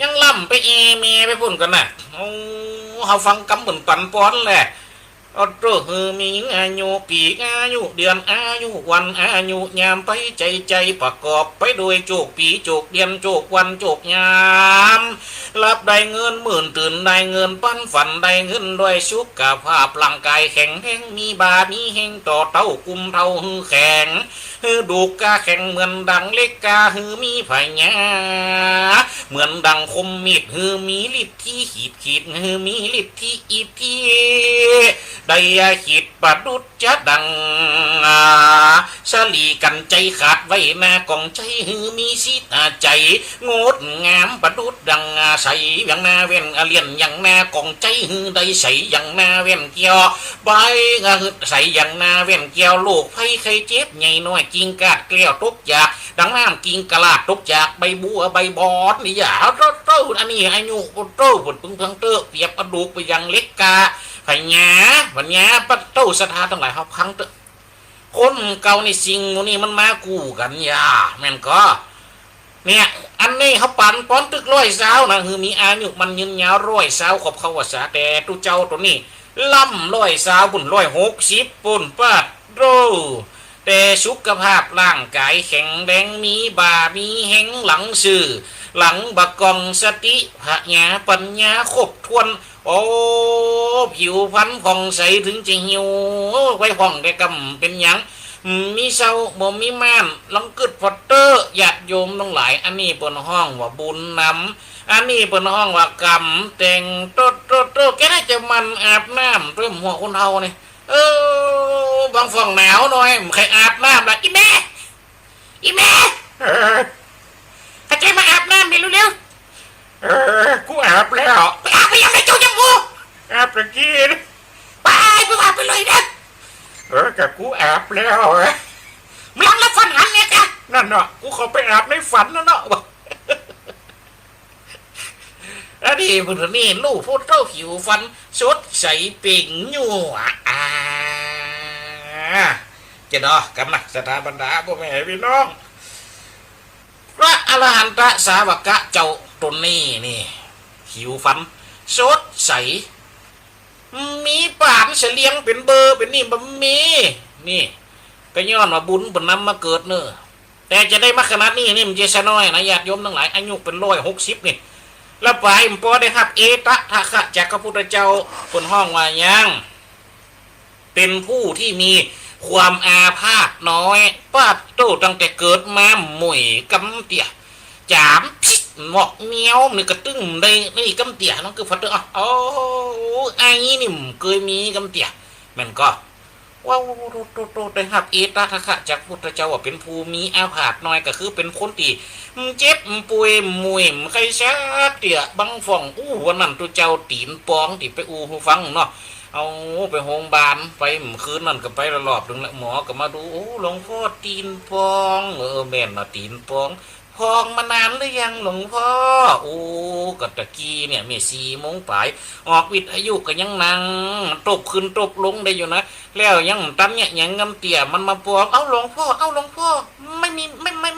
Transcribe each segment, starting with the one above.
ยังล่ำไปเอเมไปพุ่นกันน่ะโอ้เขาฟังกำเหมือนปันป้อนแหละอดรู้ฮือมีอายุปีอายุเดือนอายุวันอายุยามไปใจประกอบไปโดยโจกปีโจกเดือนโจกวันโจกยามรับได้เงินหมื่นตื่นได้เงินปั้นฝันได้เงินด้วยสุขภาพร่างกายแข็งแรงมีบามีแห่งต่อเต้ากุมเท่าฮือแข็งฮือดูกาแข็งเหมือนดังเล็กกาฮือมีไผ่ยาเหมือนดังคมมีดฮือมีฤทธิ์ที่ขีดฮือมีฤทธิ์ที่อีที่ได้ขีดประดุจจะดังสลีกันใจขาดไว้หน้ากองใจฮือมีสิตาใจงดงามประดุจดังใสอย่างหน้าเว้นเลียนอย่างหน้ากองใจฮือได้ใสอย่างหน้าเว้นเกี่ยวใบใสอย่างหน้าเว้นเกี่ยวลูกไผ่ไข่เจ็บใหญ่น้อยกิงกาดแก้วตกจากดังน้ำกิงกะลาดตกจากใบบัวใบบอดนี่อย่าโตอันนี้อายุโตผลพึ่งเพิ่งเตอเปียบกระดูกไปยังเล็กกาไผ่หยาวันหยาปัดโตสถานทั้งหลายเขาพังเตอคนเก่าในสิ่งนี้มันมากู้กันอย่าแม่นก็เนี่ยอันนี้เขาปั่นป้อนตึกร้อยสาวนะคือมีอายุมันยืนยาวร้อยสาวขอบเขาว่าสาแต่ตุเจ้าตัวนี้ล่ำร้อยสาวปุ่น160ปุ่นป้าโรแต่สุขภาพร่างกายแข็งแรงมีบามีแห้งหลังสื่อหลังบักกองสติพญาปัญญาครบถ้วนโอ้ผิวพรรณผ่องใสถึงจะหิวไว้ผ่องได้กำเป็นยังมีเศร้าบ่มีม่านลังกึดพอเตอร์ญาติโยมทั้งหลายอันนี้เป็นห้องว่าบุญนำอันนี้เป็นห้องว่ากรรมแต่งโตแกน่าจะมันอาบน้ำเริ่มหัวคนเฮาเนี่ยบางฝั่งหนาวหน่อยใครอาบน้ำล่ะอีแม่ถ้าใจมาอาบน้ำดิเร็วกูอาบแล้วไปอาบไปยังไงเจ้ายังงูอาบตะกี้ไปอาบไปเลยนะกับกูอาบแล้วมึงลองรับฝันหันเนี่ยกันนั่นเนาะกูขอไปอาบในฝันแล้วเนาะอันนี้พวกนี้ลูกพูดเต้าผิวฟันสดใสเป่งอยู่จะดอกำนักสถาบันดาพ่อแม่พี่น้องพระอรหันตสาวกะเจ้าตนนี้นี่ผิวฟันสดใสมีปานเฉลียงเป็นเบอร์เป็นนี่บะมีนี่ก็ย้อนว่าบุญเป็นนำมาเกิดเนอะแต่จะได้มาขนาดนี้นี่มันจะชะน้อยนะญาติโยมทั้งหลายอายุเป็น160นี่แล้วไปพอได้ครับเอตทะคะจากพระพุทธเจ้าคนห้องว่ายังเป็นผู้ที่มีความอาพาธน้อยป้าโตตั้งแต่เกิดมาหมุ่ยกำเตี่ยจามพิษหมอกเมียวนี่กระตึ้งได้นี่กำเตี่ยน้องคือฟัดเตอร์อ๋อไอ้นี่เคยมีกำเตี่ยมันก็ว้าวโตได้ครับเอตทะคะจากพุทธเจ้าว่าเป็นผู้มีอาพาธน้อยก็คือเป็นคนที่เจ็บป่วยมวยใครชาเตี่ยบังฟ่องวันนั้นตัวเจ้าตีนปองที่ไปฟังเนาะเอาไปโรงพยาบาลไปคืนนั่นก็ไปรอบนึงแล้วหมอก็มาดูหลวงพ่อตีนปองแม่นนะตีนปองพองมานานหรือยังหลวงพ่อก็ตะกี้เนี่ยเมื่อ4 โมงปลายออกวิทยุก็ยังนั่งตบขึ้นตบลงได้อยู่นะแล้วยังตันเนี่ยยังงำเตี่ยมันมาปองเอาหลวงพ่อไม่มี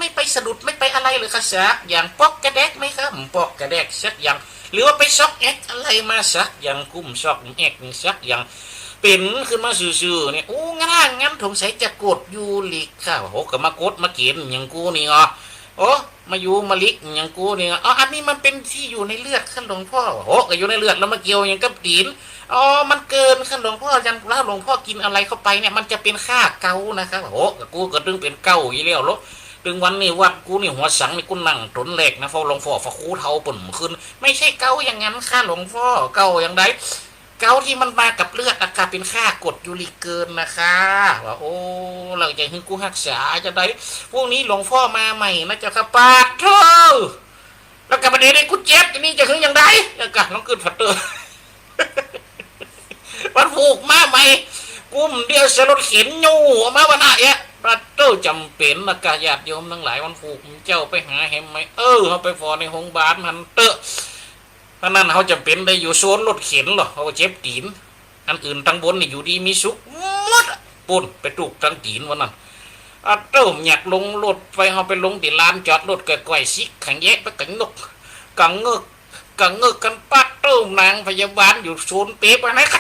ไม่ไปสะดุดไม่ไปอะไรเลยค่ะสักอย่างปอกกระแดกไหมครับปอกกระแดกสักอย่างหรือว่าไปซอกแอกอะไรมาสักอย่างกุ้มซอกแอกนี่สักอย่างเป็นขึ้นมาซื่อๆเนี่ยงั้นสงสัยจะกดยูริกค่ะโหก็มากดมาเกณฑ์อย่างกูนี่มาอยู่มาลิกอย่างกูนี่อันนี้มันเป็นที่อยู่ในเลือดขั้นหลวงพ่อก็อยู่ในเลือดแล้วมาเกี่ยวอย่างกับตีนมันเกินขั้นหลวงพ่อยันแล้วหลวงพ่อกินอะไรเข้าไปเนี่ยมันจะเป็นค่าเกานะครับกูก็ตึงเป็นเกาอยู่แล้วลูกถึงวันนี้วัดกูนี่หัวสังนี่กูนั่งตนแหลกนะหลวงพ่อฝาคูเทาปุ่นขึ้นไม่ใช่เกาอย่างนั้นค่ะหลวงพ่อเกาอย่างไรเกาที่มันมากับเลือดอาการเป็นค่ากดยูริกเกินนะคะว่าเราจะให้กูรักษาจะได้พวกนี้หลวงพ่อมาใหม่นะจะกระปาดเธอแล้วกับประเด็นไอ้กูเจ็บทีนี้จะคืออย่างไรแล้วกันน้องเกิดผัดเตอร์มันผูกมาใหม่กุ้มเดียวสลดเข็นยูมาวันไหนปัดเตอร์จำเป็นนะกาญาติโยมทั้งหลายมันผูกเจ้าไปหาเห็นไหมเขาไปฟอในห้องบาสมันเตอเพราะนั้นเขาจำเป็นได้อยู่โซนรถเข็นหรอเขาเจ็บตีนอันอื่นทั้งบนนี่อยู่ดีมีสุขหมดปุ่นไปถูกทั้งตีนวันนั้นเต้าอยากลงรถไปเขาไปลงที่ลานจอดรถก่อยๆซิกขังแยะไปกันนก กังเงึกกันปัดตู้นางพยาบาลอยู่ศูนย์เป๊ะนะ